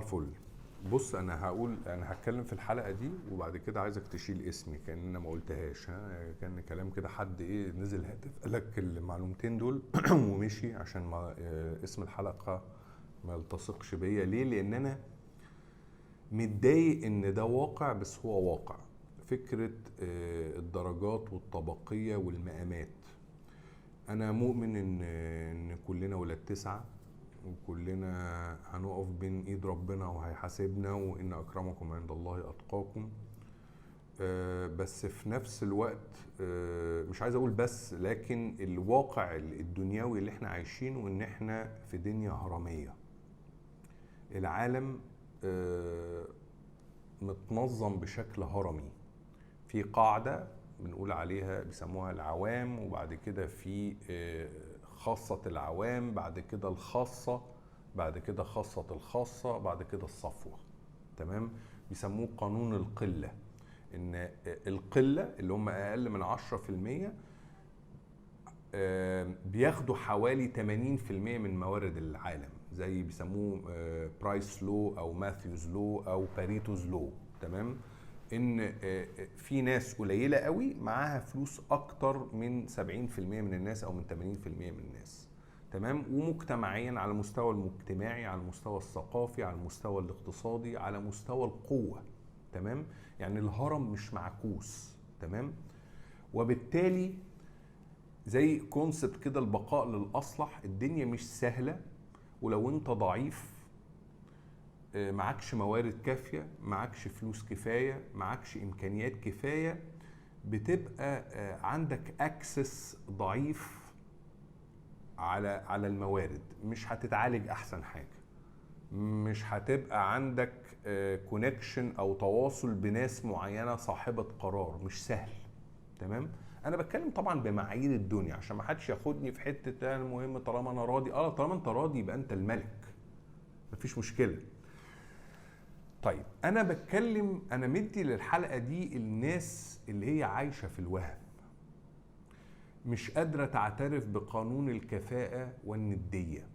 الفل. بص انا هتكلم في الحلقه دي وبعد كده عايزك تشيل اسمي كأن انا ما قلتهاش. كان كلام كده حد نزل هاتف قال لك المعلومتين دول ومشي عشان ما اسم الحلقه ما يلتصقش بيا. ليه؟ لان انا متضايق ان ده واقع، بس هو واقع فكره الدرجات والطبقيه والمقامات. انا مؤمن ان كلنا ولاد تسعة، وكلنا هنقف بين ايد ربنا وهيحاسبنا، وان اكرمكم عند الله اتقاكم. بس في نفس الوقت مش عايز اقول بس، لكن الواقع الدنيوي اللي احنا عايشينه ان احنا في دنيا هرمية. العالم متنظم بشكل هرمي، في قاعدة بنقول عليها بيسموها العوام، وبعد كده في خاصة العوام، بعد كده الخاصة، بعد كده خاصة الخاصة، بعد كده الصفوة. تمام؟ بيسموه قانون القلة، ان القلة اللي هم اقل من 10% بياخدوا حوالي 80% من موارد العالم، زي بيسموه برايس لو او ماثيوز لو او باريتوز لو. تمام؟ ان في ناس قليله قوي معاها فلوس اكتر من 70% من الناس او من 80% من الناس. تمام؟ ومجتمعيا على المستوى المجتمعي، على المستوى الثقافي، على المستوى الاقتصادي، على مستوى القوه. تمام؟ يعني الهرم مش معكوس. تمام؟ وبالتالي زي كونسبت كده البقاء للاصلح. الدنيا مش سهله، ولو انت ضعيف معكش موارد كافية، معكش فلوس كفاية، معكش إمكانيات كفاية، بتبقى عندك أكسس ضعيف على الموارد، مش هتتعالج أحسن حاجة، مش هتبقى عندك كونكشن أو تواصل بناس معينة صاحبة قرار، مش سهل. تمام؟ أنا بتكلم طبعا بمعايير الدنيا عشان ما حدش ياخدني في حتة المهم طالما أنا راضي. طالما أنت راضي يبقى أنت الملك، مفيش مشكلة. طيب انا مدي للحلقه دي الناس اللي هي عايشه في الوهم، مش قادره تعترف بقانون الكفاءه والنديه.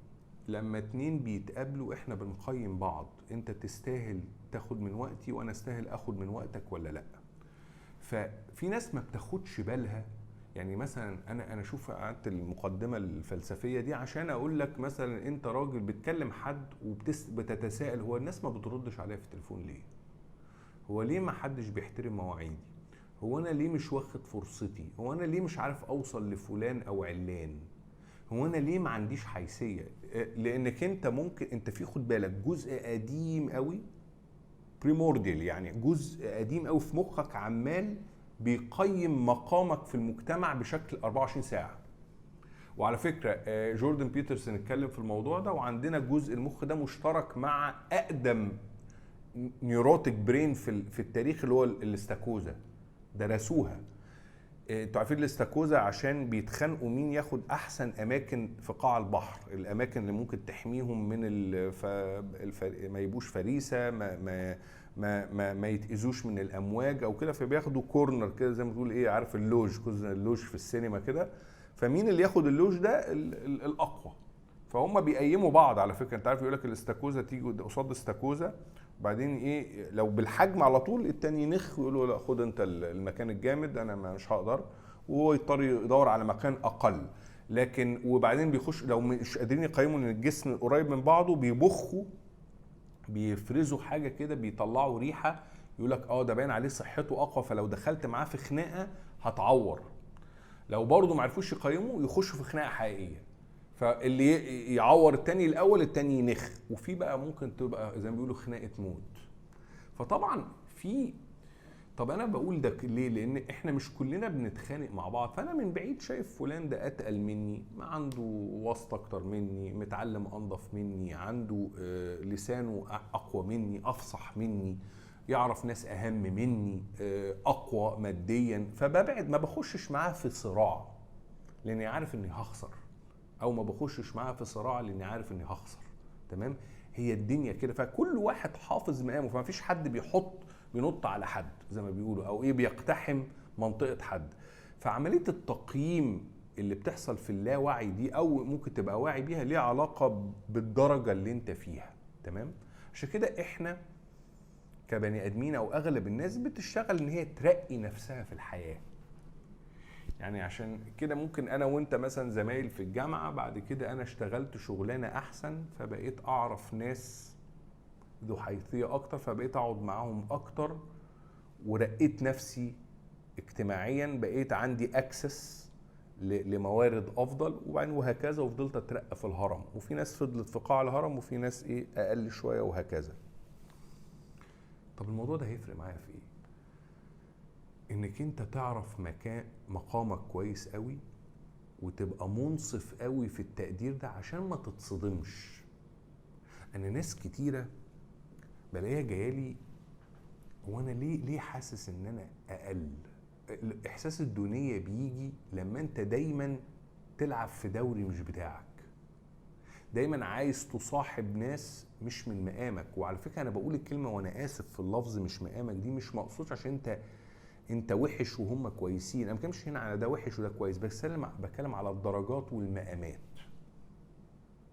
لما اتنين بيتقابلوا احنا بنقيم بعض، انت تستاهل تاخد من وقتي وانا استاهل اخد من وقتك ولا لا. ففي ناس ما بتاخدش بالها. يعني مثلا انا اشوف قعدت المقدمه الفلسفيه دي عشان اقول لك مثلا انت راجل بتكلم حد وبتتساءل هو الناس ما بتردش عليا في التليفون ليه؟ هو ليه ما حدش بيحترم مواعيدي؟ هو انا ليه مش واخد فرصتي؟ هو انا ليه مش عارف اوصل لفلان او علان؟ هو انا ليه ما عنديش حيثيه؟ لانك انت ممكن انت في، خد بالك، جزء قديم قوي بريمورديال، يعني جزء قديم قوي في مخك عمال بيقيم مقامك في المجتمع بشكل 24 ساعه. وعلى فكره جوردن بيترسون اتكلم في الموضوع ده، وعندنا جزء المخ ده مشترك مع اقدم نيوروتيك برين في التاريخ اللي هو الاستاكوزا. درسوها. انتوا عارفين الاستاكوزا عشان بيتخانقوا مين ياخد احسن اماكن في قاع البحر، الاماكن اللي ممكن تحميهم من ما يبوش فريسه، ما يتاذوش من الامواج او كده، فبياخدوا كورنر كده زي ما تقول عارف اللوج، كوزن اللوج في السينما كده. فمين اللي ياخد اللوج ده الاقوى. فهم بيقيموا بعض. على فكره انت عارف يقول لك الاستاكوزا تيجي قصاد استاكوزا، بعدين لو بالحجم على طول التاني ينخ ويقول له لا خد انت المكان الجامد، انا مش هقدر، وهو يضطر يدور على مكان اقل. لكن وبعدين بيخش لو مش قادرين يقيموا ان الجسم قريب من بعضه، بيبخوا، بيفرزوا حاجه كده، بيطلعوا ريحه، يقول لك ده باين عليه صحته اقوى، فلو دخلت معاه في خناقه هتعور. لو برضه ما عرفوش يقيموا يخشوا في خناقه حقيقيه، فاللي يعور التاني الاول التاني ينخ، وفي بقى ممكن تبقى زي ما بيقولوا خناقه موت. فطبعا طب انا بقول ده ليه؟ لان احنا مش كلنا بنتخانق مع بعض. فانا من بعيد شايف فلان ده اتقل مني، ما عنده واسطه اكتر مني، متعلم انضف مني، عنده لسانه اقوى مني، افصح مني، يعرف ناس اهم مني، اقوى ماديا، فببعد، ما بخشش معاه في صراع لاني عارف اني هخسر، او ما بخشش معاه في صراع لاني عارف اني هخسر. تمام؟ هي الدنيا كده، فكل واحد حافظ مقامه، فما فيش حد بينط على حد زي ما بيقولوا، او بيقتحم منطقة حد. فعملية التقييم اللي بتحصل في اللاوعي دي، او ممكن تبقى واعي بيها، ليها علاقة بالدرجة اللي انت فيها. تمام؟ عشان كده احنا كبني ادمين او اغلب الناس بتشتغل ان هي ترقي نفسها في الحياه. يعني عشان كده ممكن انا وانت مثلا زمايل في الجامعه، بعد كده انا اشتغلت شغلانه احسن فبقيت اعرف ناس ذو حيثيه اكتر، فبقيت اقعد معاهم اكتر ورقيت نفسي اجتماعيا، بقيت عندي اكسس لموارد افضل، وبعدين وهكذا، وفضلت اترقى في الهرم. وفي ناس فضلت في قاع الهرم، وفي ناس اقل شويه، وهكذا. طب الموضوع ده هيفرق معايا في ايه؟ انك انت تعرف مقامك كويس قوي، وتبقى منصف قوي في التقدير ده عشان ما تتصدمش. انا ناس كتيره بلاقيها جايالي، وانا ليه حاسس ان انا اقل؟ احساس الدونيه بيجي لما انت دايما تلعب في دوري مش بتاعك، دايما عايز تصاحب ناس مش من مقامك. وعلى فكره انا بقول الكلمه وانا اسف في اللفظ، مش مقامك دي مش مقصود عشان انت وحش وهم كويسين. انا ما بتكلمش هنا على ده وحش وده كويس، بس انا بتكلم على الدرجات والمقامات.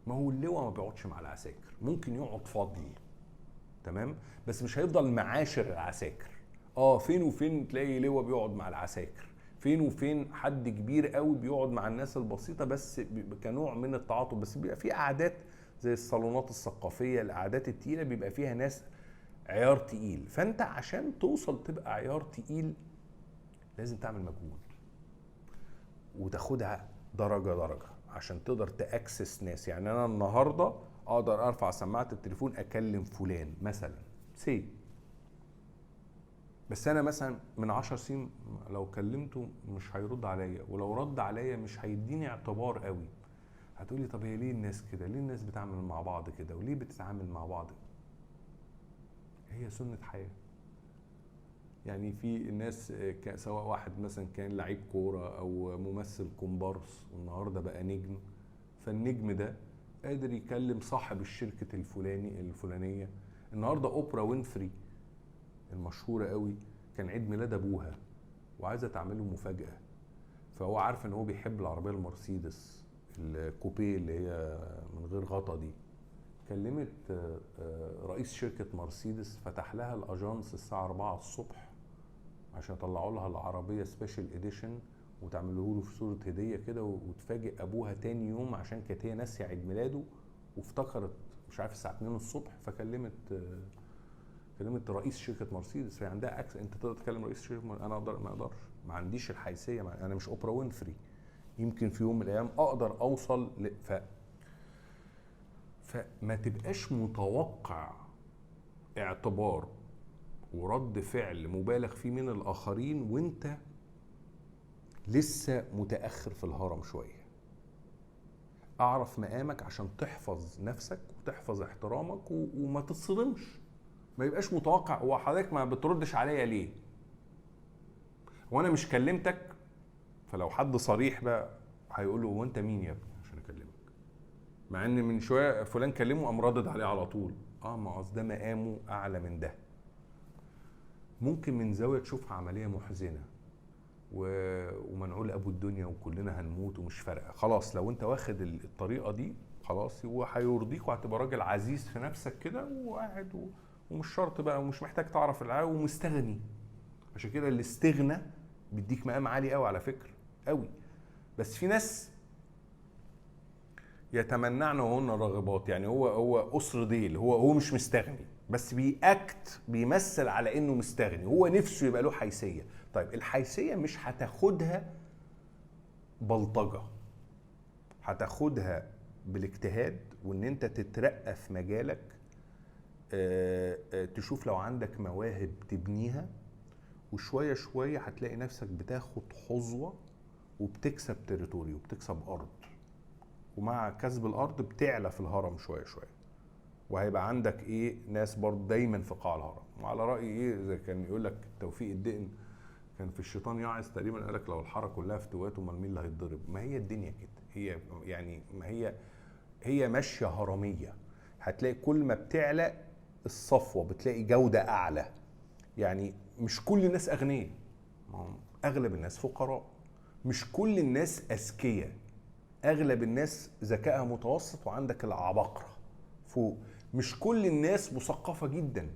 ما هو اللواء ما بيقعدش مع العساكر، ممكن يقعد فضل، تمام، بس مش هيفضل معاشر العساكر. فين وفين تلاقي لواء بيقعد مع العساكر، فين وفين حد كبير قوي بيقعد مع الناس البسيطه، بس كنوع من التعاطف. بس بيبقى في قعدات زي الصالونات الثقافيه، القعدات التقيله بيبقى فيها ناس عيار تقيل. فانت عشان توصل تبقى عيار تقيل لازم تعمل مجهود وتاخدها درجه درجه عشان تقدر تاكسس ناس. يعني انا النهارده اقدر ارفع سماعه التليفون اكلم فلان مثلا بس انا مثلا من 10 سنين لو كلمته مش هيرد عليا، ولو رد عليا مش هيديني اعتبار قوي. هتقولي طب هي ليه الناس كده؟ ليه الناس بتعمل مع بعض كده؟ وليه بتتعامل مع بعض؟ هي سنة حياة. يعني في الناس سواء واحد مثلا كان لعيب كورة او ممثل كومبارس والنهارده بقى نجم، فالنجم ده قادر يكلم صاحب الشركة الفلانية. النهارده اوبرا وينفري المشهورة قوي كان عيد ميلاد ابوها وعايزة تعمله مفاجأة، فهو عارف ان هو بيحب العربية المرسيدس الكوبيه اللي هي من غير غطا دي. كلمت رئيس شركة مرسيدس، فتح لها الاجانس الساعة 4 الصبح عشان يطلعوا لها العربية سبيشال اديشن وتعمله له في صورة هدية كده، وتفاجئ ابوها تاني يوم عشان كانت هي ناسية عيد ميلاده وافتكرت مش عارف الساعة 2 الصبح. كلمت رئيس شركة مرسيدس، فهي عندها اكس. انت تقدر تكلم رئيس شركة انا اقدر؟ ما اقدرش، ما عنديش الحيثية، انا مش اوبرا وينفري. يمكن في يوم من الايام اقدر اوصل فما تبقاش متوقع اعتبار ورد فعل مبالغ فيه من الاخرين وانت لسه متاخر في الهرم شويه. اعرف مقامك عشان تحفظ نفسك وتحفظ احترامك وما تتصدمش. ما يبقاش متوقع هو حضرتك ما بتردش عليا ليه؟ وانا مش كلمتك؟ فلو حد صريح بقى هيقول له هو انت مين يا ابني عشان اكلمك؟ مع ان من شويه فلان كلمه قام ردد عليه على طول. ما اصل ده مقامه اعلى من ده. ممكن من زاويه تشوفها عمليه محزنه ومنعول ابو الدنيا وكلنا هنموت ومش فارقه. خلاص لو انت واخد الطريقه دي خلاص هو هيرضيك وهتبقى راجل عزيز في نفسك كده وقاعد ومش شرط بقى ومش محتاج تعرف العالم ومستغني. عشان كده الاستغنى بيديك مقام عالي قوي على فكره قوي. بس في ناس يتمنعن وهن راغبات، يعني هو قصر ديل، هو مش مستغني بس بيمثل على انه مستغني، هو نفسه يبقى له حيثيه. طيب الحيثيه مش هتاخدها بلطجه، هتاخدها بالاجتهاد وان انت تترقى في مجالك. تشوف لو عندك مواهب تبنيها، وشويه شويه هتلاقي نفسك بتاخد حظوه وبتكسب تريتوري وبتكسب ارض، ومع كسب الارض بتعلى في الهرم شويه شويه، وهيبقى عندك ناس برضه دايما في قاع الهرم. وعلى راي زي كان يقول لك توفيق الدقن كان في الشيطان يعظ تقريبا، قال لك لو الحاره كلها فتوات امال مين اللي هيتضرب؟ ما هي الدنيا كده، هي يعني ما هي ماشيه هرميه. هتلاقي كل ما بتعلى الصفوه بتلاقي جوده اعلى. يعني مش كل الناس اغنياء، اغلب الناس فقراء. مش كل الناس اذكياء، اغلب الناس ذكائها متوسط، وعندك العباقرة فوق. مش كل الناس مثقفه جدا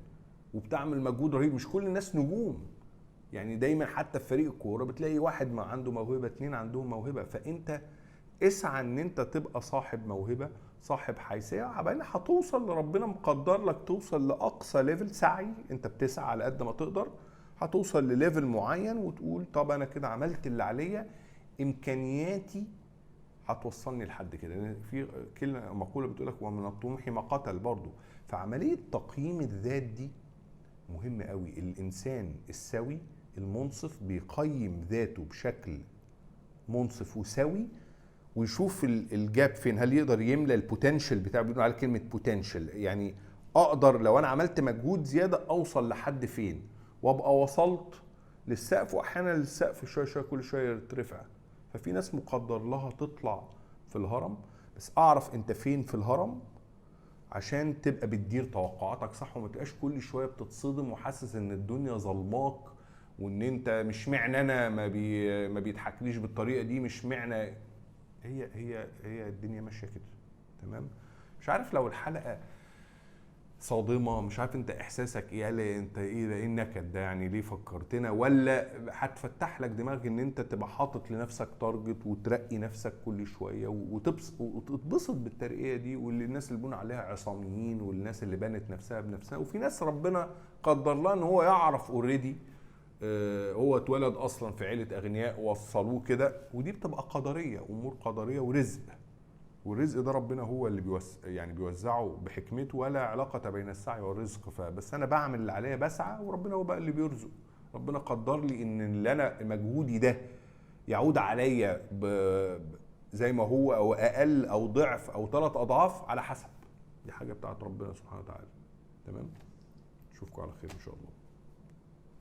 وبتعمل مجهود رهيب، مش كل الناس نجوم. يعني دايما حتى في فريق الكوره بتلاقي واحد ما عنده موهبه، اتنين عندهم موهبه. فانت اسعى ان انت تبقى صاحب موهبه، صاحب حيثيه، عبالي هتوصل لربنا مقدر لك توصل لاقصى ليفل سعي. انت بتسعى على قد ما تقدر، هتوصل لليفل معين وتقول طب انا كده عملت اللي عليا، امكانياتي هتوصلني لحد كده. يعني في كلمه مقوله بتقول لك ومن الطموح ما قتل برضه. فعمليه تقييم الذات دي مهم قوي. الانسان السوي المنصف بيقيم ذاته بشكل منصف وسوي، ويشوف الجاب فين، هل يقدر يملى البوتنشال بتاعه. بيقولوا على كلمه بوتنشال، يعني اقدر لو انا عملت مجهود زياده اوصل لحد فين، وابقى وصلت للسقف. واحيانا السقف شويه شويه كل شويه يترفع. ففي ناس مقدر لها تطلع في الهرم، بس اعرف انت فين في الهرم عشان تبقى بتدير توقعاتك صح، وما تبقاش كل شويه بتتصدم وحاسس ان الدنيا ظلماك، وان انت مش معنى انا ما بيضحكليش بالطريقه دي، مش معنى. هي الدنيا ماشيه كده. تمام. مش عارف لو الحلقه صادمه، مش عارف انت احساسك ايه، هل انت ايه النكد ده يعني ليه فكرتنا، ولا هتفتح لك دماغك ان انت تبقى حاطط لنفسك تارجت وترقي نفسك كل شويه وتتبسط بالترقيه دي. واللي الناس اللي بيقولوا عليها عصاميين، والناس اللي بنت نفسها بنفسها، وفي ناس ربنا قدر لها ان هو يعرف اوريدي، هو اتولد اصلا في عيله اغنياء وصلوه كده، ودي بتبقى قدريه، امور قدريه ورزق. والرزق ده ربنا هو اللي يعني بيوزعه بحكمته، ولا علاقه بين السعي والرزق. فبس انا بعمل اللي عليا، بسعى، وربنا هو بقى اللي بيرزق. ربنا قدر لي ان اللي انا مجهودي ده يعود عليا زي ما هو، او اقل او ضعف او 3 اضعاف على حسب. دي حاجه بتاعت ربنا سبحانه وتعالى. تمام. اشوفكم على خير ان شاء الله.